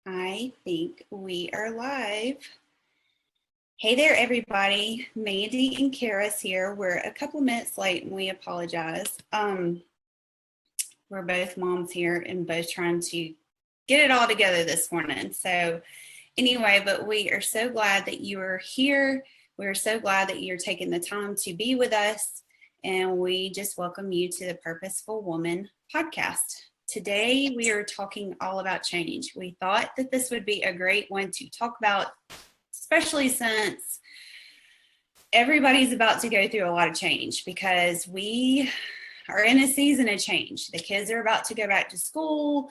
I think we are live. Hey there, everybody. Mandy and Kara's here. We're a couple minutes late and we apologize. We're both moms here and both trying to get it all together this morning. So anyway, but we are so glad that you are here. We're so glad that you're taking the time to be with us. And we just welcome you to the Purposeful Woman podcast. Today, we are talking all about change. We thought that this would be a great one to talk about, especially since everybody's about to go through a lot of change because we are in a season of change. The kids are about to go back to school,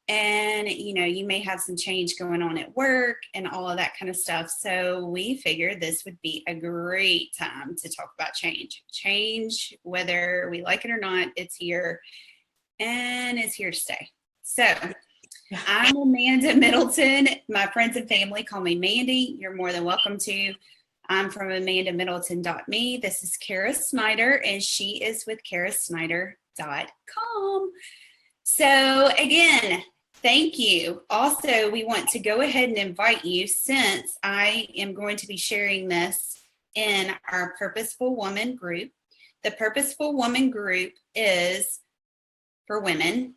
and you may have some change going on at work and all of that kind of stuff. So we figured this would be a great time to talk about change, whether we like it or not. It's here and it's here to stay. So I'm Amanda Middleton. My friends and family call me Mandy. You're more than welcome to. I'm from AmandaMiddleton.me. This is Kara Snyder, and she is with KaraSnyder.com. So again, thank you. Also, we want to go ahead and invite you, since I am going to be sharing this in our Purposeful Woman group. The Purposeful Woman group is for women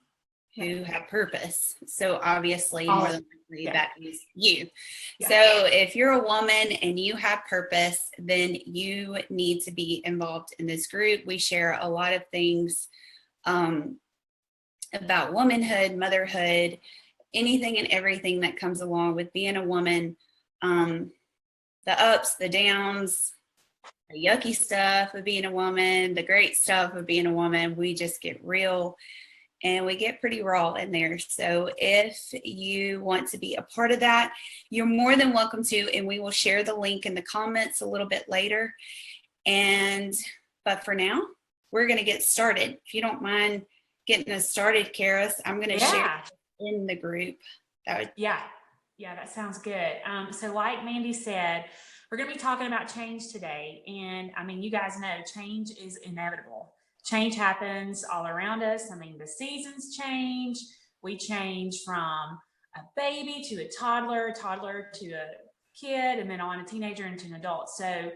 who have purpose. So obviously, more than likely, that is you. Yeah. So if you're a woman and you have purpose, then you need to be involved in this group. We share a lot of things about womanhood, motherhood, anything and everything that comes along with being a woman, the ups, the downs, the yucky stuff of being a woman, the great stuff of being a woman. We just get real and we get pretty raw in there. So if you want to be a part of that, you're more than welcome to, and we will share the link in the comments a little bit later. But for now, we're going to get started. If you don't mind getting us started, Karis, I'm going to share in the group. Yeah, that sounds good. So like Mandy said, we're going to be talking about change today. And I mean, you guys know change is inevitable. Change happens all around us. I mean, the seasons change. We change from a baby to a toddler to a kid, and then on a teenager into an adult. So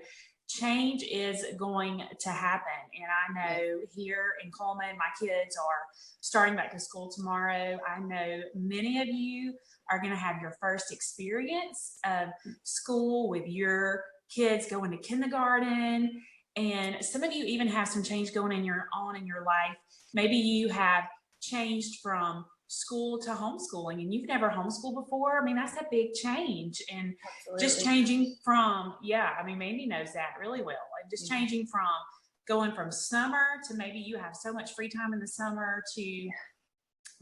change is going to happen. And I know here in Coleman, my kids are starting back to school tomorrow. I know many of you are going to have your first experience of school with your kids going to kindergarten. And some of you even have some change going on in your life. Maybe you have changed from school to homeschooling and you've never homeschooled before. I mean, that's a big change. And just changing from, I mean, Mandy knows that really well. And just changing from going from summer to maybe you have so much free time in the summer to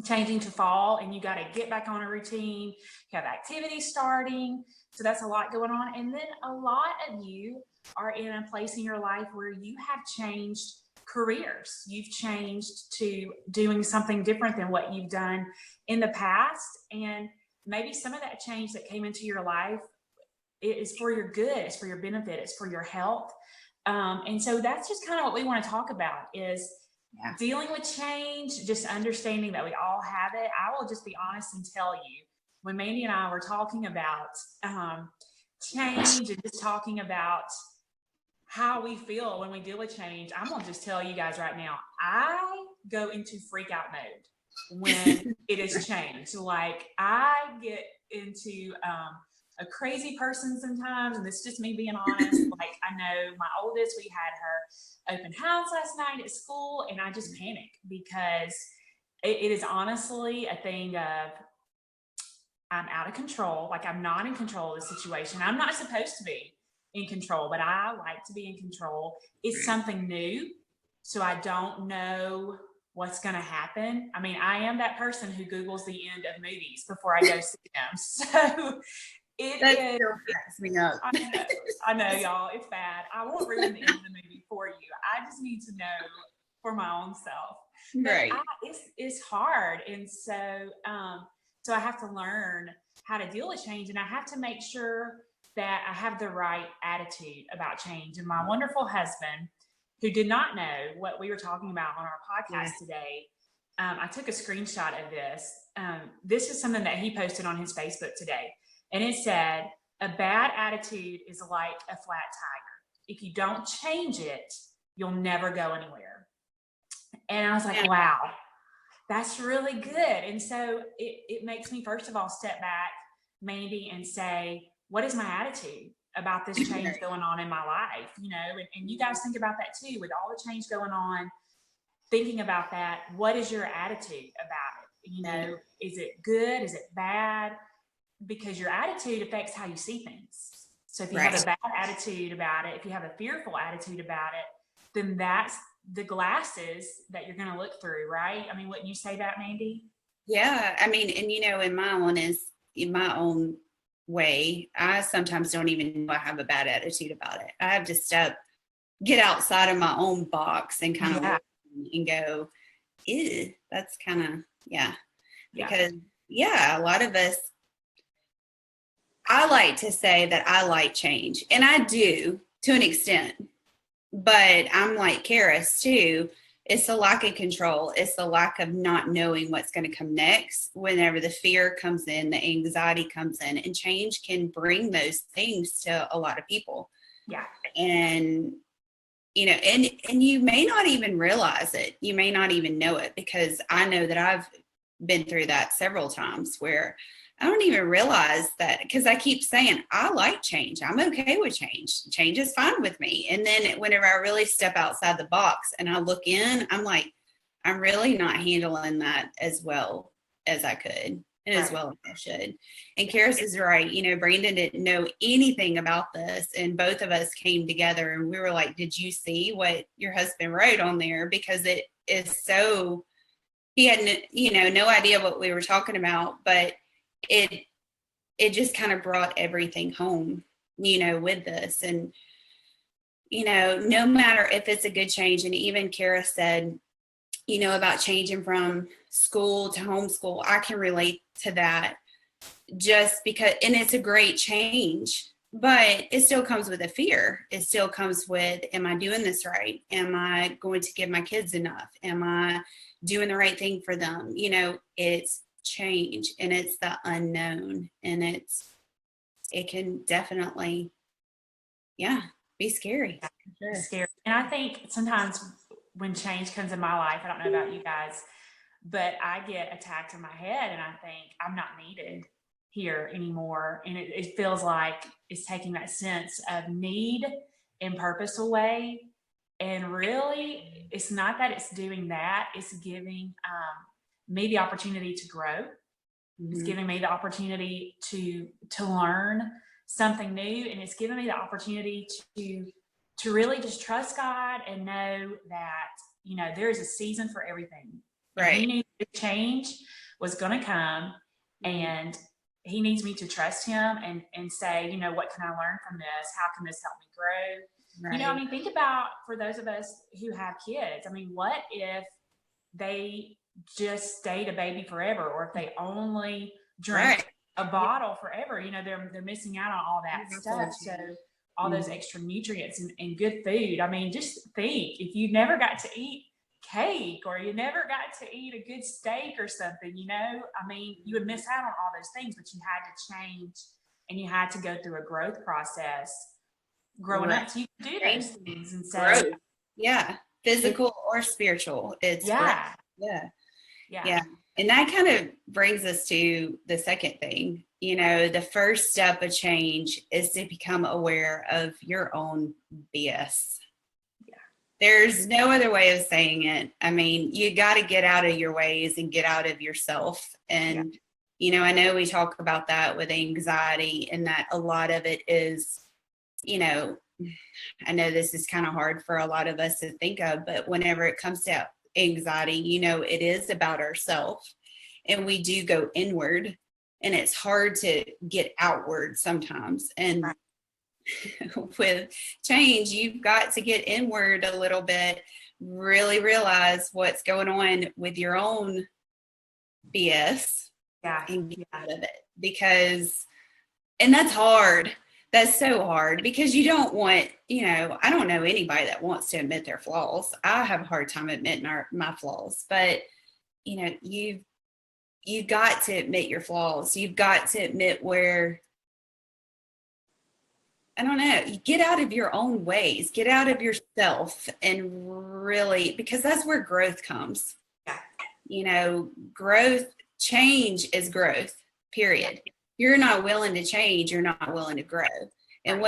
changing to fall, and you got to get back on a routine. You have activities starting. So that's a lot going on. And then a lot of you are in a place in your life where you have changed careers. You've changed to doing something different than what you've done in the past. And maybe some of that change that came into your life is for your good, it's for your benefit, it's for your health. And so that's just kind of what we want to talk about is dealing with change, just understanding that we all have it. I will just be honest and tell you, when Mandy and I were talking about change and just talking about how we feel when we deal with change, I'm going to just tell you guys right now, I go into freak out mode when it is changed. Like I get into a crazy person sometimes, and this is just me being honest. Like I know my oldest, we had her open house last night at school, and I just panicked because it is honestly a thing of I'm out of control. Like I'm not in control of the situation. I'm not supposed to be in control, but I like to be in control. It's something new, so I don't know what's going to happen. I mean, I am that person who Googles the end of movies before I go see them. So I know, y'all, it's bad. I won't ruin the end of the movie for you. I just need to know for my own self. Right. It's hard. And so, so I have to learn how to deal with change, and I have to make sure that I have the right attitude about change. And my wonderful husband, who did not know what we were talking about on our podcast today, I took a screenshot of this. This is something that he posted on his Facebook today. And it said, a bad attitude is like a flat tire. If you don't change it, you'll never go anywhere. And I was like, wow, that's really good. And so it makes me, first of all, step back, Mandy, and say, what is my attitude about this change going on in my life? And you guys think about that too, with all the change going on, thinking about that, what is your attitude about it? Is it good? Is it bad? Because your attitude affects how you see things. So if you have a bad attitude about it, if you have a fearful attitude about it, then that's the glasses that you're going to look through, right? I mean, wouldn't you say that, Mandy? Yeah. I mean, and in my own way, I sometimes don't even know I have a bad attitude about it. I have to get outside of my own box and kind of look and go, ew, that's kind of, because a lot of us, I like to say that I like change, and I do to an extent, but I'm like Karis too. It's the lack of control. It's the lack of not knowing what's going to come next. Whenever the fear comes in, the anxiety comes in, and change can bring those things to a lot of people. Yeah. And, and you may not even realize it. You may not even know it, because I know that I've been through that several times where I don't even realize that, because I keep saying, I like change. I'm okay with change. Change is fine with me. And then whenever I really step outside the box and I look in, I'm like, I'm really not handling that as well as I could and as well as I should. And Karis is right. Brandon didn't know anything about this. And both of us came together and we were like, did you see what your husband wrote on there? Because it is so, he had, no idea what we were talking about, but it just kind of brought everything home, with this. And, no matter if it's a good change, and even Kara said, about changing from school to homeschool, I can relate to that just because, and it's a great change, but it still comes with a fear. It still comes with, am I doing this right? Am I going to give my kids enough? Am I doing the right thing for them? It's change, and it's the unknown, and it can definitely be scary. Sure. Scary. And I think sometimes when change comes in my life, I don't know about you guys, but I get attacked in my head and I think I'm not needed here anymore. And it feels like it's taking that sense of need in purpose away. And really, it's not that it's doing that, it's giving me the opportunity to grow. It's giving me the opportunity to learn something new, and it's giving me the opportunity to really just trust God and know that there is a season for everything. Right. He knew the change was going to come, and he needs me to trust him and say, what can I learn from this? How can this help me grow? Right. Think about, for those of us who have kids, what if they just stayed a baby forever, or if they only drank a bottle forever? They're missing out on all that stuff. So all those extra nutrients and good food. Just think, if you never got to eat cake, or you never got to eat a good steak or something, you would miss out on all those things. But you had to change, and you had to go through a growth process growing up, so you can do those things. And so physical or spiritual, it's and that kind of brings us to the second thing. The first step of change is to become aware of your own BS. There's no other way of saying it. You got to get out of your ways and get out of yourself. And I know we talk about that with anxiety, and that a lot of it is, I know this is kind of hard for a lot of us to think of, but whenever it comes to anxiety, it is about ourselves, and we do go inward, and it's hard to get outward sometimes. And with change, you've got to get inward a little bit, really realize what's going on with your own BS and get out of it, and that's hard. That's so hard, because you don't want, I don't know anybody that wants to admit their flaws. I have a hard time admitting my flaws, but you've got to admit your flaws. You've got to admit where, I don't know, you get out of your own ways, get out of yourself, and really, because that's where growth comes. Growth, change is growth, period. You're not willing to change, you're not willing to grow. And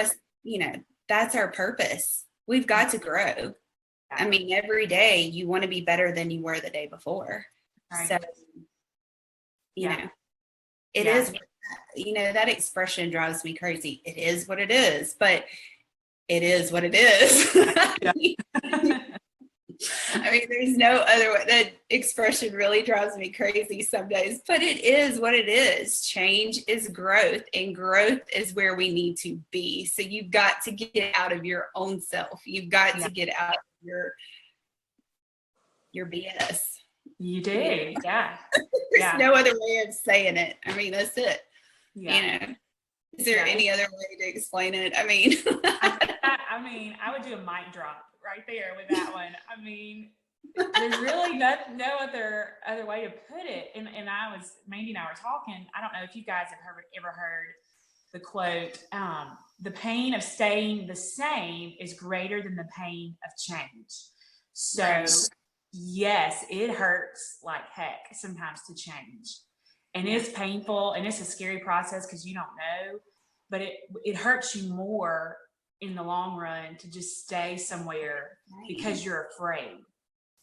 that's our purpose. We've got to grow. I mean, every day you want to be better than you were the day before. Right. So, it is, that expression drives me crazy. It is what it is, but it is what it is. I mean, there's no other way. That expression really drives me crazy some days, but it is what it is. Change is growth, and growth is where we need to be. So you've got to get out of your own self. You've got to get out of your BS. You do, yeah. There's no other way of saying it. I mean, that's it. Yeah. Is there any other way to explain it? I mean, I would do a mic drop right there with that one. I mean, there's really no other way to put it. And Mandy and I were talking. I don't know if you guys have ever heard the quote, the pain of staying the same is greater than the pain of change. So yes, it hurts like heck sometimes to change. And it's painful and it's a scary process because you don't know, but it hurts you more in the long run to just stay somewhere because you're afraid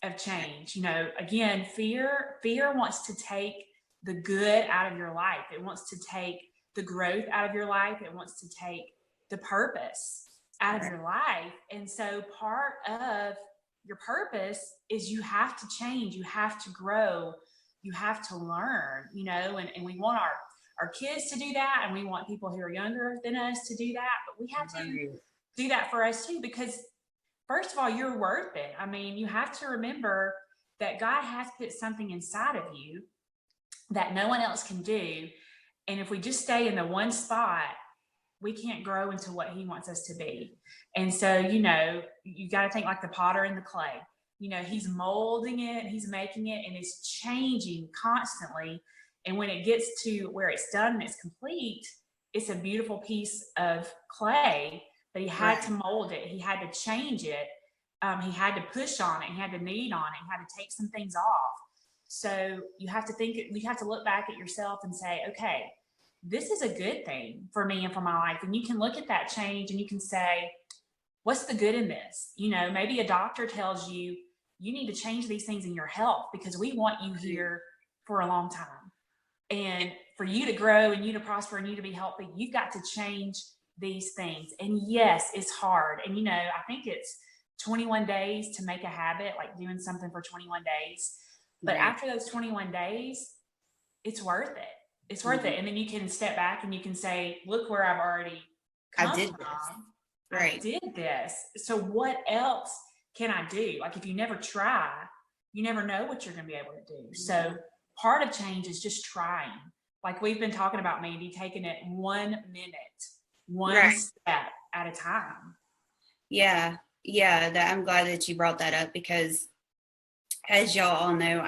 of change. Again, fear wants to take the good out of your life. It wants to take the growth out of your life. It wants to take the purpose out of your life. And so part of your purpose is you have to change, you have to grow, you have to learn, and we want our kids to do that, and we want people who are younger than us to do that, but we have to do that for us too, because first of all, you're worth it. I mean, you have to remember that God has put something inside of you that no one else can do. And if we just stay in the one spot, we can't grow into what he wants us to be. And so, you got to think like the potter and the clay. He's molding it, he's making it, and it's changing constantly. And when it gets to where it's done and it's complete, it's a beautiful piece of clay. But he had to mold it. He had to change it. He had to push on it. He had to knead on it. He had to take some things off. So you have to look back at yourself and say, okay, this is a good thing for me and for my life. And you can look at that change and you can say, what's the good in this? Maybe a doctor tells you, you need to change these things in your health because we want you here for a long time. And for you to grow and you to prosper and you to be healthy, you've got to change these things. And yes, it's hard. And I think it's 21 days to make a habit, like doing something for 21 days. But after those 21 days, it's worth it. It's worth it. And then you can step back and you can say, look where I've already come from. I did this. So what else can I do? Like if you never try, you never know what you're going to be able to do. So part of change is just trying. Like we've been talking about, Mandy, taking it 1 minute, one step at a time. Yeah. I'm glad that you brought that up because as y'all all know,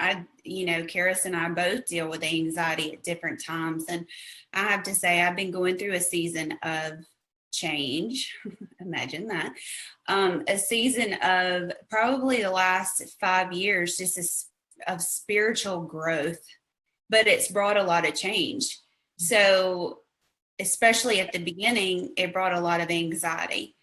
Karis and I both deal with anxiety at different times. And I have to say, I've been going through a season of change. Imagine that. A season of probably the last 5 years, just of spiritual growth, but it's brought a lot of change. So especially at the beginning, it brought a lot of anxiety.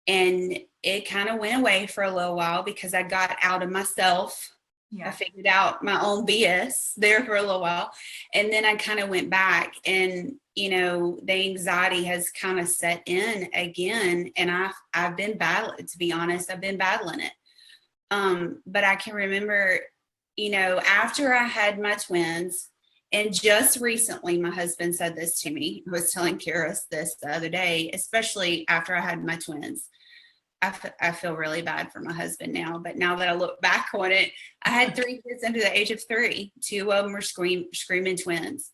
And it kind of went away for a little while because I got out of myself. Yeah. I figured out my own BS there for a little while. And then I kind of went back and, the anxiety has kind of set in again. And I've been battling, to be honest, I've been battling it. But I can remember, after I had my twins, and just recently, my husband said this to me. I was telling Karis this the other day, especially after I had my twins. I feel really bad for my husband now, but now that I look back on it, I had 3 kids under the age of 3. 2 of them were screaming twins.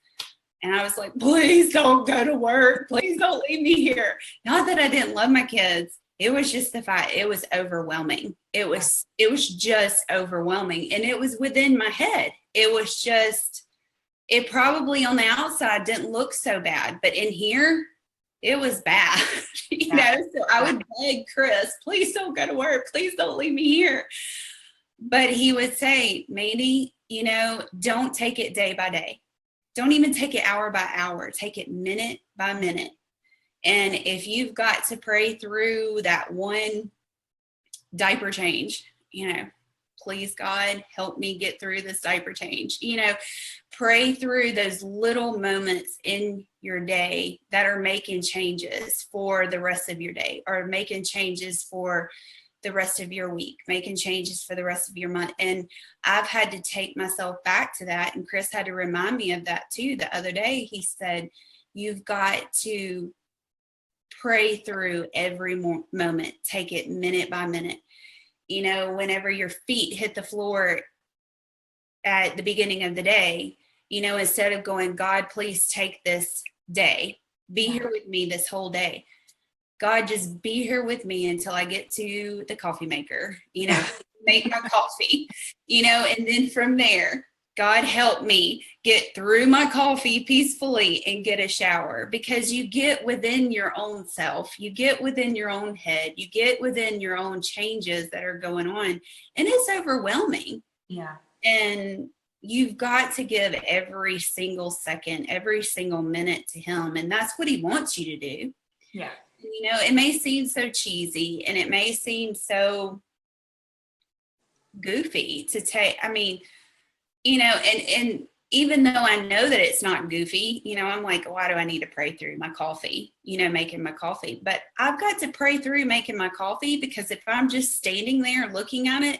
And I was like, please don't go to work. Please don't leave me here. Not that I didn't love my kids. It was just the fact it was overwhelming. It was just overwhelming. And it was within my head. it was just, it probably on the outside didn't look so bad, but in here, it was bad. You know, so I would beg Chris, please don't go to work. Please don't leave me here. But he would say, Mandy, you know, don't take it day by day. Don't even take it hour by hour. Take it minute by minute. And if you've got to pray through that one diaper change, you know, please God, help me get through this diaper change. You know, pray through those little moments in your day that are making changes for the rest of your day, or making changes for the rest of your week, making changes for the rest of your month. And I've had to take myself back to that. And Chris had to remind me of that too. The other day, he said, you've got to pray through every moment, take it minute by minute. You know, whenever your feet hit the floor at the beginning of the day, you know, instead of going, God, please take this day, be here with me this whole day. God, just be here with me until I get to the coffee maker, you know, make my coffee, you know, and then from there, God help me get through my coffee peacefully and get a shower, because you get within your own self, you get within your own head, you get within your own changes that are going on, and it's overwhelming. Yeah. And you've got to give every single second, every single minute to him. And that's what he wants you to do. Yeah. You know, it may seem so cheesy and it may seem so goofy to take. I mean, you know, and even though I know that it's not goofy, you know, I'm like, why do I need to pray through my coffee, you know, making my coffee? But I've got to pray through making my coffee, because if I'm just standing there looking at it,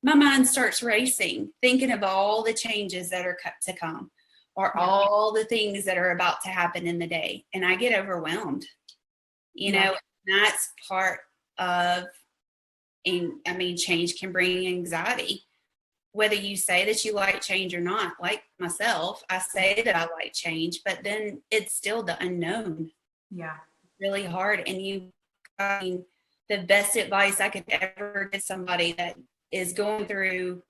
my mind starts racing, thinking of all the changes that are to come, or all the things that are about to happen in the day. And I get overwhelmed. You know, that's part of, and I mean, change can bring anxiety. Whether you say that you like change or not, like myself, I say that I like change, but then it's still the unknown. Yeah. Really hard. And I mean, the best advice I could ever give somebody that is going through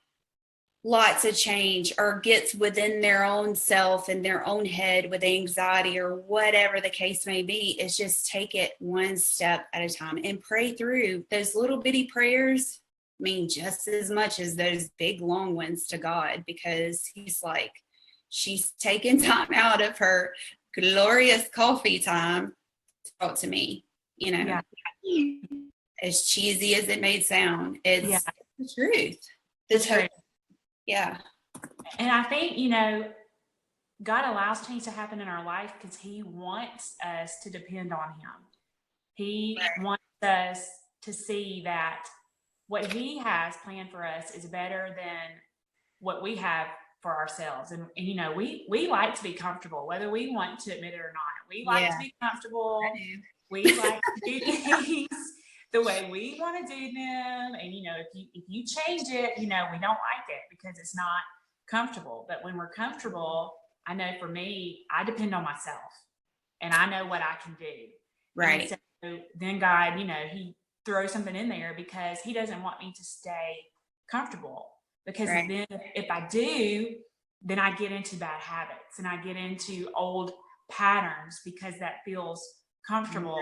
lots of change, or gets within their own self and their own head with anxiety or whatever the case may be, is just take it one step at a time and pray through those little bitty prayers. Mean just as much as those big long ones to God, because he's like, she's taking time out of her glorious coffee time to talk to me, you know. As cheesy as it may sound, it's the truth. The truth. Yeah. And I think, you know, God allows change to happen in our life because he wants us to depend on him. He wants us to see that what he has planned for us is better than what we have for ourselves. And you know, we like to be comfortable, whether we want to admit it or not. We like to be comfortable. We like to do things the way we want to do them. And, you know, if you change it, you know, we don't like it because it's not comfortable. But when we're comfortable, I know for me, I depend on myself and I know what I can do. Right. And so then God, you know, he throws something in there because he doesn't want me to stay comfortable. Because then if I do, then I get into bad habits and I get into old patterns because that feels comfortable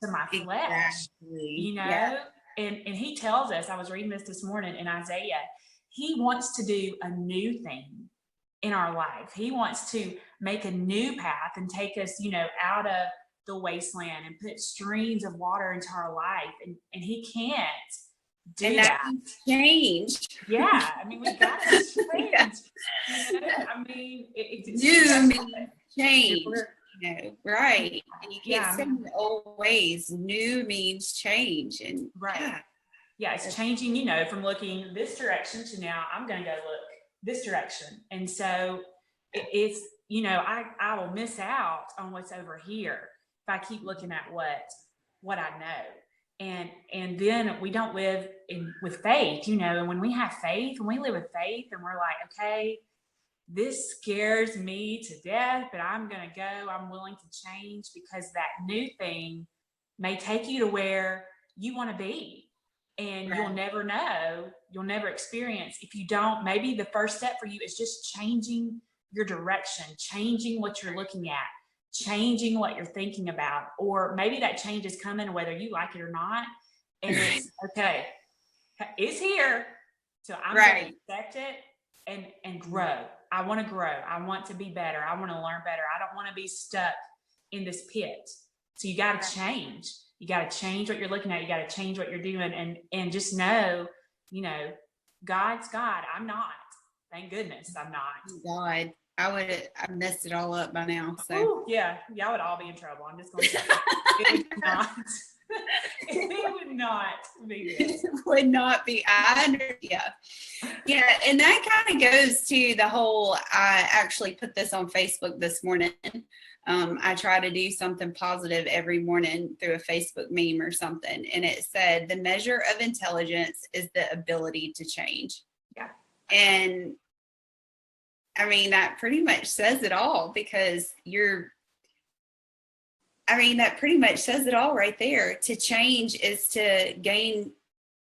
to my flesh, you know? And he tells us, I was reading this morning in Isaiah, he wants to do a new thing in our life. He wants to make a new path and take us, you know, out of the wasteland and put streams of water into our life. And he can't do that. Change. Yeah. I mean, we got to change. You know? I mean, it's new means change. You know, right. And you can't stay in the old ways. New means change. And it's changing, you know, from looking this direction to now I'm going to go look this direction. And so it's, you know, I will miss out on what's over here if I keep looking at what I know. And then we don't live with faith, you know, and when we have faith, when we live with faith and we're like, okay, this scares me to death, but I'm going to go, I'm willing to change because that new thing may take you to where you want to be. And Right. you'll never know, you'll never experience if you don't. Maybe the first step for you is just changing your direction, changing what you're looking at, changing what you're thinking about. Or maybe that change is coming whether you like it or not. And it's okay, it's here. So I'm going to accept it and grow. I want to grow. I want to be better. I want to learn better. I don't want to be stuck in this pit. So you got to change. You got to change what you're looking at. You got to change what you're doing, and just know, God's God. I'm not. Thank goodness I'm not. God, I messed it all up by now. So ooh, yeah, y'all would all be in trouble. I'm just going to say it would not. It would not be good. It would not be. Yeah. And that kind of goes to the whole. I actually put this on Facebook this morning. I try to do something positive every morning through a Facebook meme or something, and it said the measure of intelligence is the ability to change. Yeah. And I mean, that pretty much says it all, because that pretty much says it all right there. To change is to gain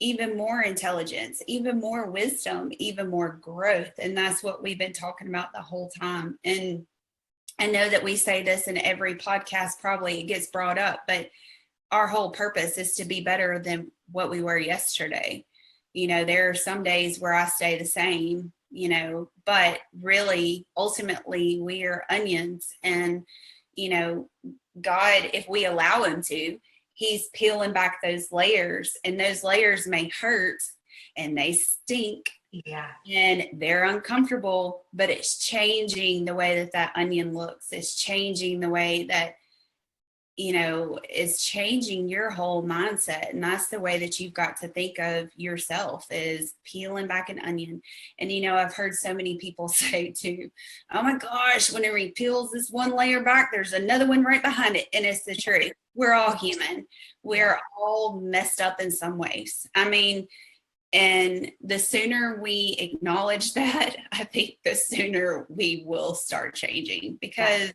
even more intelligence, even more wisdom, even more growth. And that's what we've been talking about the whole time. And I know that we say this in every podcast, probably it gets brought up, but our whole purpose is to be better than what we were yesterday. There are some days where I stay the same, but really, ultimately, we are onions. And, God, if we allow him to, he's peeling back those layers, and those layers may hurt and they stink. Yeah. And they're uncomfortable, but it's changing the way that onion looks. It's changing the way that, it's changing your whole mindset. And that's the way that you've got to think of yourself, is peeling back an onion. And, I've heard so many people say too, oh my gosh, whenever he peels this one layer back, there's another one right behind it. And it's the truth. We're all human. We're all messed up in some ways. And the sooner we acknowledge that, I think the sooner we will start changing, because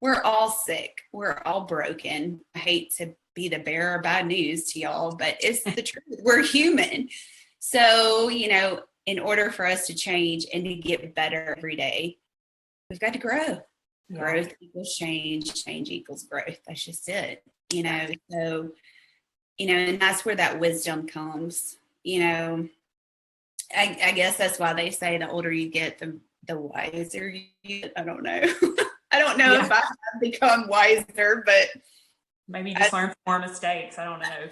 we're all sick. We're all broken. I hate to be the bearer of bad news to y'all, but it's the truth. We're human. So, in order for us to change and to get better every day, we've got to grow. Yeah. Growth equals change. Change equals growth. That's just it. So, and that's where that wisdom comes. I guess that's why they say the older you get, the wiser you get. I don't know. I don't know if I have become wiser, but maybe you just learn from more mistakes. I don't know.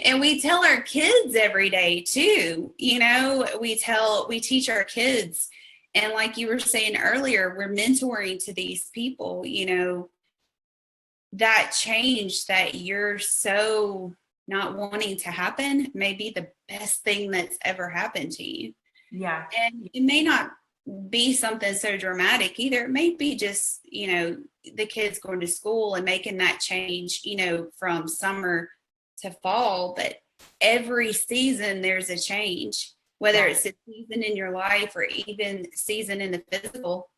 And we tell our kids every day too. We teach our kids, and like you were saying earlier, we're mentoring to these people. That change that you're so not wanting to happen may be the best thing that's ever happened to you. Yeah. And it may not be something so dramatic either. It may be just, the kids going to school and making that change, from summer to fall. But every season there's a change, whether it's a season in your life or even season in the physical,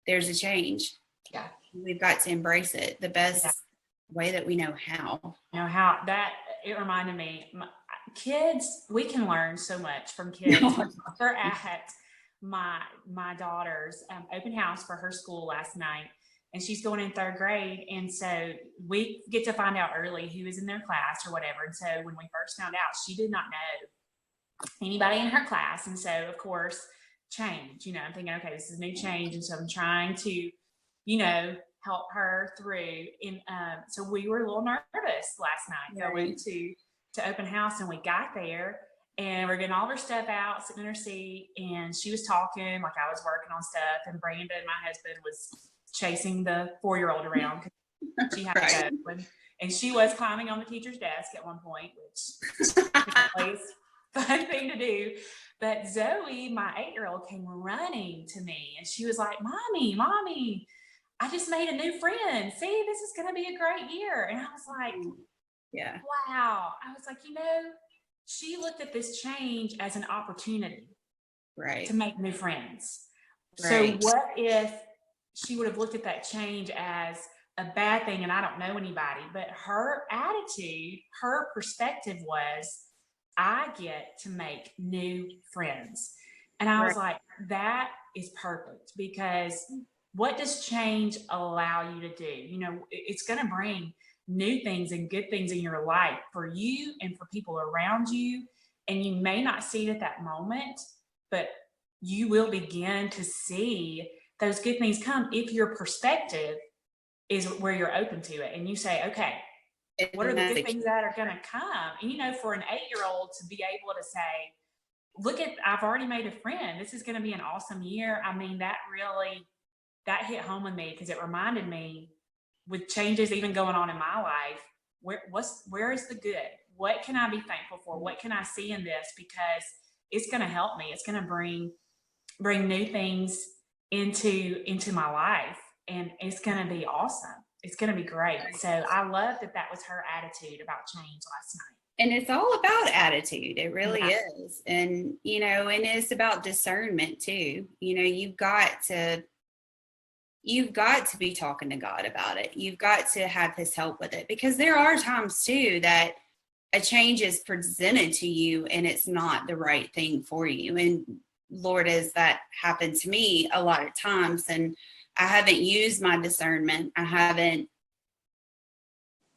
there's a change. Yeah. We've got to embrace it the best way that we know how. It reminded me, kids, we can learn so much from kids. We're at my daughter's open house for her school last night, and she's going in 3rd grade. And so we get to find out early who is in their class or whatever. And so when we first found out, she did not know anybody in her class. And so, of course, change, I'm thinking, okay, this is a new change. And so I'm trying to, help her through. And so we were a little nervous last night going to open house, and we got there. And we're getting all of her stuff out, sitting in her seat, and she was talking like I was working on stuff. And Brandon, my husband, was chasing the 4-year-old around because she had to go. And she was climbing on the teacher's desk at one point, which is always a fun thing to do. But Zoe, my 8-year-old, came running to me, and she was like, Mommy, I just made a new friend. See, this is going to be a great year. And I was like, wow. I was like, she looked at this change as an opportunity to make new friends. So what if she would have looked at that change as a bad thing and I don't know anybody, but her attitude, her perspective was, I get to make new friends. And I was like, that is perfect, because what does change allow you to do? You know, it's going to bring new things and good things in your life for you and for people around you. And you may not see it at that moment, but you will begin to see those good things come if your perspective is where you're open to it. And you say, okay, what are the good things that are going to come? And, you know, for an 8-year-old to be able to say, look at, I've already made a friend. This is going to be an awesome year. I mean, that hit home with me, because it reminded me, with changes even going on in my life, where is the good? What can I be thankful for? What can I see in this? Because it's going to help me. It's going to bring new things into my life, and it's going to be awesome. It's going to be great. So I love that was her attitude about change last night. And it's all about attitude. It really is. And, you know, and it's about discernment too. You know, you've got to be talking to God about it. You've got to have his help with it, because there are times too that a change is presented to you and it's not the right thing for you. And Lord, has that happened to me a lot of times, and I haven't used my discernment. I haven't,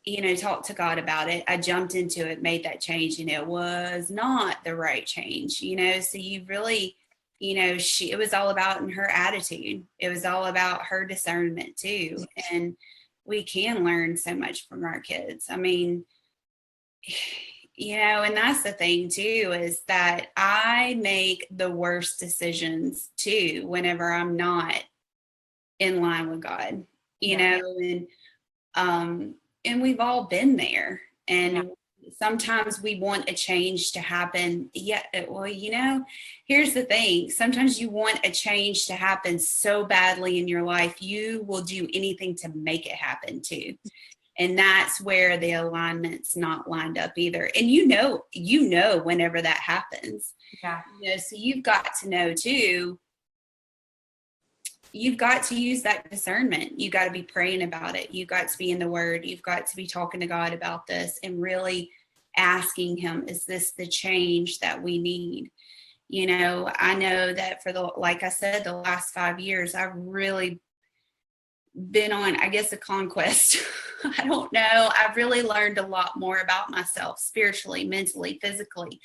you know, talked to God about it. I jumped into it, made that change, and it was not the right change, you know. So you really, you know, it was all about in her attitude. It was all about her discernment too. And we can learn so much from our kids. I mean, you know, and that's the thing too, is that I make the worst decisions too whenever I'm not in line with God, you know, and we've all been there. And sometimes we want a change to happen. Yeah. Well, you know, here's the thing. Sometimes you want a change to happen so badly in your life, you will do anything to make it happen too. And that's where the alignment's not lined up either. And you know, whenever that happens. Yeah. You know, so you've got to know too, you've got to use that discernment. You got to be praying about it. You've got to be in the word. You've got to be talking to God about this and really asking him, is this the change that we need? You know, I know that like I said, the last 5 years, I've really been on, I guess, a conquest. I don't know. I've really learned a lot more about myself spiritually, mentally, physically.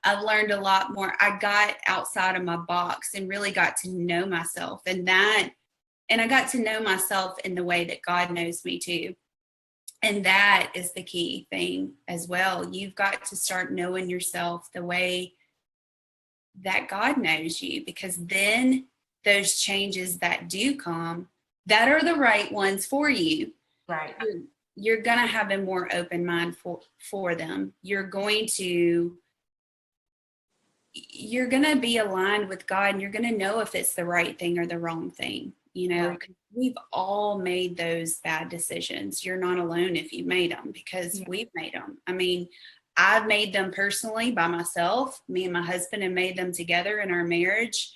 I've learned a lot more. I got outside of my box and really got to know myself, and I got to know myself in the way that God knows me too. And that is the key thing as well. You've got to start knowing yourself the way that God knows you, because then those changes that do come, that are the right ones for you, right, you're going to have a more open mind for them. You're going to be aligned with God, and you're going to know if it's the right thing or the wrong thing. You know, we've all made those bad decisions. You're not alone if you made them, because we've made them. I mean, I've made them personally by myself. Me and my husband have made them together in our marriage.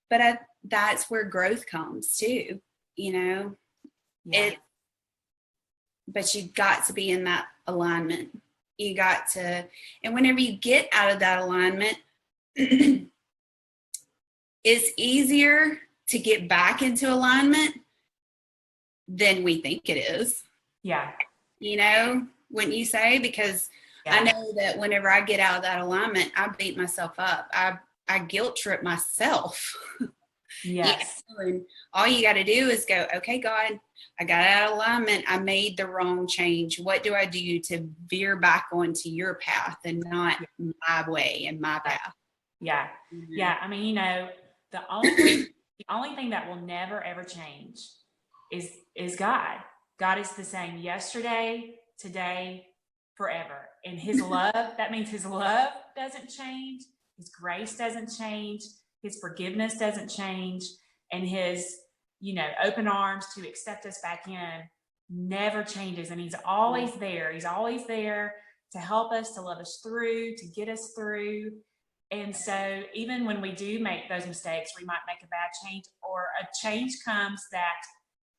But that's where growth comes too, you know. But you've got to be in that alignment. You got to, and whenever you get out of that alignment, it's easier to get back into alignment than we think it is. Yeah. You know, wouldn't you say? Because I know that whenever I get out of that alignment, I beat myself up. I guilt trip myself. Yes. You know? And all you got to do is go, okay, God, I got out of alignment. I made the wrong change. What do I do to veer back onto your path and not my way and my path? Yeah. Mm-hmm. Yeah. I mean, you know, the only thing that will never ever change is God. God is the same yesterday, today, forever. And his love, that means his love doesn't change. His grace doesn't change. His forgiveness doesn't change. And his, you know, open arms to accept us back in never changes. And he's always there. He's always there to help us, to love us through, to get us through. And so even when we do make those mistakes, we might make a bad change, or a change comes that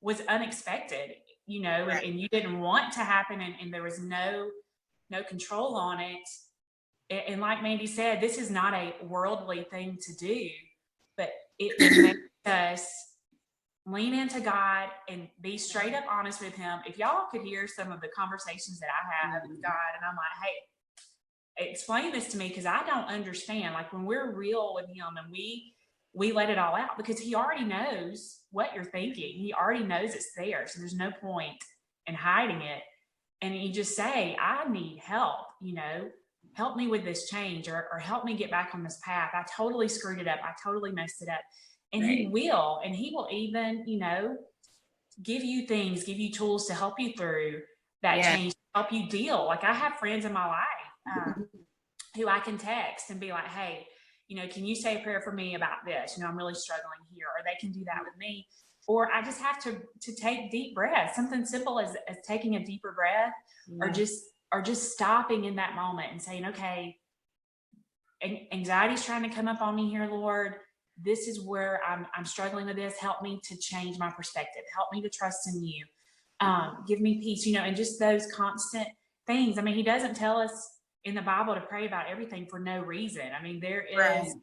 was unexpected. you know, and you didn't want to happen, and there was no control on it. And like Mandy said, this is not a worldly thing to do, but it makes us lean into God and be straight up honest with him. If y'all could hear some of the conversations that I have with God, and I'm like, hey, explain this to me, because I don't understand. Like, when we're real with him and we let it all out, because he already knows what you're thinking. He already knows it's there. So there's no point in hiding it. And you just say, I need help, you know, help me with this change, or help me get back on this path. I totally screwed it up. I totally messed it up. And he will even, you know, give you things, give you tools to help you through that change, help you deal. Like, I have friends in my life who I can text and be like, hey, you know, can you say a prayer for me about this? You know, I'm really struggling here. Or they can do that with me. Or I just have to take deep breaths, something simple as taking a deeper breath, or just stopping in that moment and saying, okay, anxiety's trying to come up on me here, Lord. This is where I'm struggling with this. Help me to change my perspective. Help me to trust in you. Give me peace, you know, and just those constant things. I mean, he doesn't tell us in the Bible to pray about everything for no reason. I mean, there is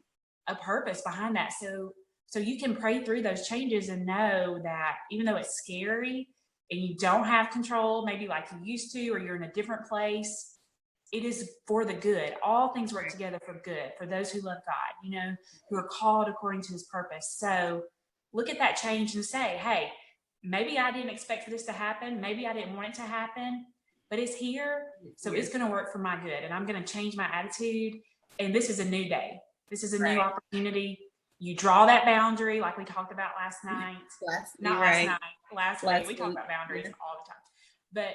a purpose behind that. So you can pray through those changes and know that even though it's scary and you don't have control, maybe like you used to, or you're in a different place, it is for the good. All things work together for good for those who love God, you know, who are called according to his purpose. So look at that change and say, hey, maybe I didn't expect for this to happen. Maybe I didn't want it to happen, but it's here. So it's going to work for my good. And I'm going to change my attitude. And this is a new day. This is a new opportunity. You draw that boundary like we talked about last night. Last week. We talk about boundaries all the time. But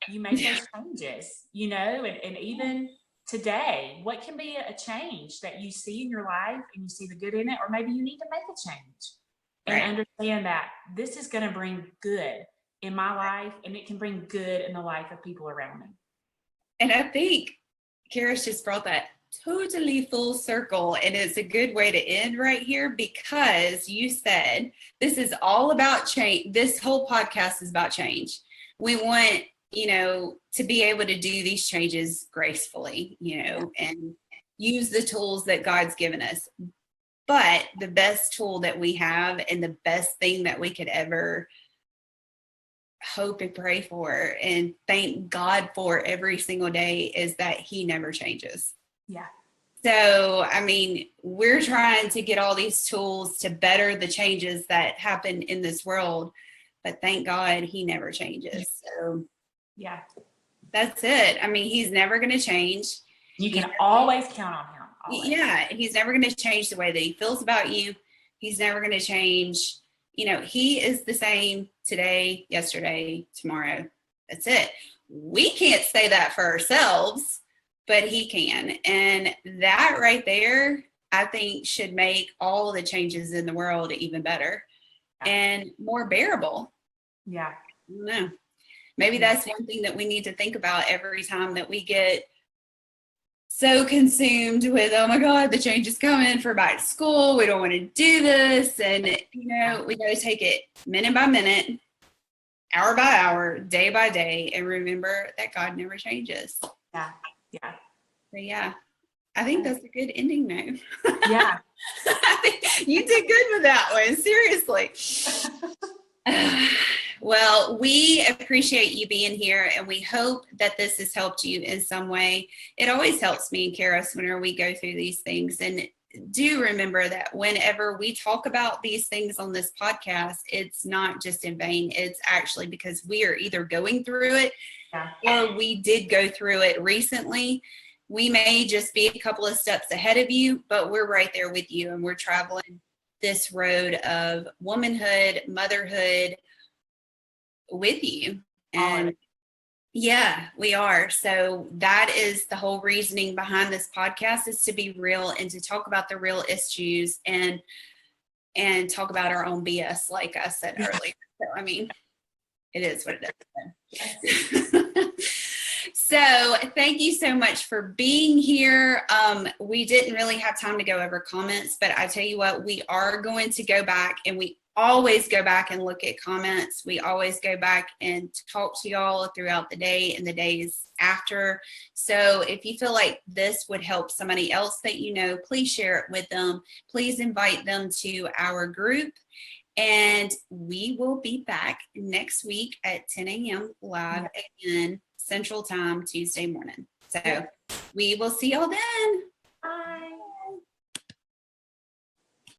you make those changes, you know, and even today, what can be a change that you see in your life and you see the good in it, or maybe you need to make a change and understand that this is going to bring good in my life, and it can bring good in the life of people around me. And I think Karis just brought that totally full circle, and it's a good way to end right here, because you said this is all about change. This whole podcast is about change. We want, you know, to be able to do these changes gracefully, you know, and use the tools that God's given us. But the best tool that we have, and the best thing that we could ever hope and pray for and thank God for every single day, is that he never changes. Yeah. So, I mean, we're trying to get all these tools to better the changes that happen in this world, but thank God he never changes. So yeah, that's it. I mean, he's never going to change. You can always count on him. Always. Yeah, he's never going to change the way that he feels about you. He's never going to change. You know, he is the same today, yesterday, tomorrow. That's it. We can't say that for ourselves, but he can. And that right there, I think, should make all the changes in the world even better and more bearable. Yeah. I don't know. Maybe that's one thing that we need to think about every time that we get so consumed with, oh my God, the change is coming for back to school. We don't want to do this. And, you know, we got to take it minute by minute, hour by hour, day by day, and remember that God never changes. Yeah. Yeah. So, yeah, I think that's a good ending note. Yeah. You did good with that one. Seriously. Well, we appreciate you being here, and we hope that this has helped you in some way. It always helps me and Karis whenever we go through these things. And do remember that whenever we talk about these things on this podcast, it's not just in vain. It's actually because we are either going through it or we did go through it recently. We may just be a couple of steps ahead of you, but we're right there with you, and we're traveling this road of womanhood, motherhood with you. And yeah, we are. So that is the whole reasoning behind this podcast, is to be real and to talk about the real issues and talk about our own BS, like I said earlier. So, I mean, it is what it is. So thank you so much for being here. We didn't really have time to go over comments, but I tell you what, we are going to go back and we always go back and look at comments. We always go back and talk to y'all throughout the day and the days after. So if you feel like this would help somebody else that you know, please share it with them. Please invite them to our group. And we will be back next week at 10 a.m. live again, Central Time, Tuesday morning. So we will see y'all then.